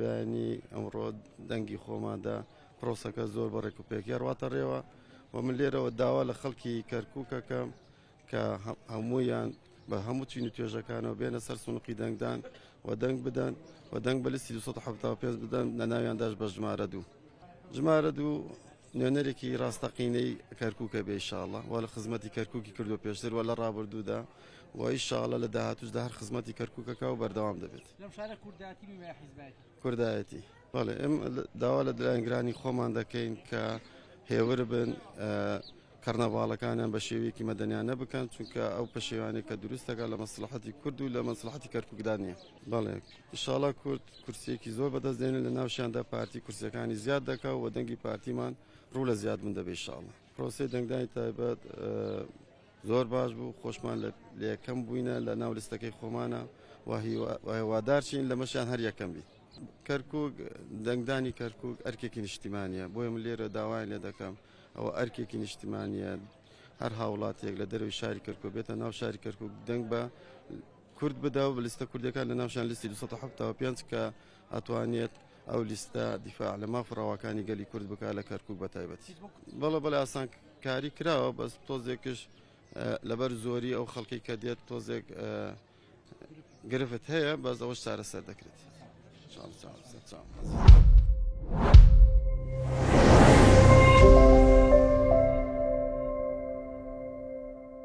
بەبیانی ئەمڕۆ دەنگی خۆمادا پرۆسەکە زۆر بە ڕێکوپێکی هەرواتە ڕێوە و من لێرەوە داوا لە خەڵکی کەرکووکەکەم کە هەموویان بە هەموو چین و توێژەکانەوە بێنە سەر سونقی دەنگدان و دەنگ بدەن و دەنگ بە لیستی 275 بدەن لە ناویانداش بە ژمارە دوو نوێنەرێکی ڕاستەقینەی کەرکووکە بێ ئینشاءڵڵا و لە خزمەتی کەرکووکی کردو پێشتر و لە ڕابردوودا و ئینشاءڵڵا لە داهاتووشدا هەر خزمەتی کەرکووکەکە و بەردەوام دەبێت. کوردایەتی بەڵێ ئێم داوا لە دلانگرانی خۆمان دەکەین کە هێور بن کەرنەڤاڵەکانیان بە شێوەیەکی مەدەنیانە بکەن چونکە ئەو پەشێوانێک کە دروستەکە لە مەسلحەتی کورد و لە مەسلحەتی کەرکووکدا نییە. بەڵێ ئینشاءڵڵا کورد کورسیەکی زۆر بەدەستدێنێت لە ناوشیاندا پارتی کورسەکانی زیاد دەکا و دەنگی پارتیمان ڕوو لە زیاد من دەبێت ئینشاءڵڵا. پرۆسەی دەنگدانی تایبەت زۆر باش بوو خۆشمان لە یەکەم بووینە لە ناو لیستەکەی خۆمانە و هیوادارچین لە مەشیان هەر یەکەم بیت. کەرکووک دەنگدانی کەرکووک ئەرکێکی نیشتیمانیە بۆیە من لێرە داوای لێ دەکەم ئەوە ئەرکێکی نیشتیمانیە هەر هاوڵاتێک لە دەروی شاری کەرکووک بێتە ناو شاری کەرکووک دەنگ بە کورد بدا و لیستە کوردەکان لە ناوشان لیستی 275 کە ئەتوانێت ئەو لیستە دیفاع لە مافڕاوەکانی گەلی کورد بکات لە کەرکووک بە تایبەتی. بەڵێ ئاسان کاری کراوە بەس تۆزێکش لەبەر زۆری ئەو خەڵکی کە دێت تۆزێک گرفت هەیە بەس ئەوەش چارەسەر دەکرێت.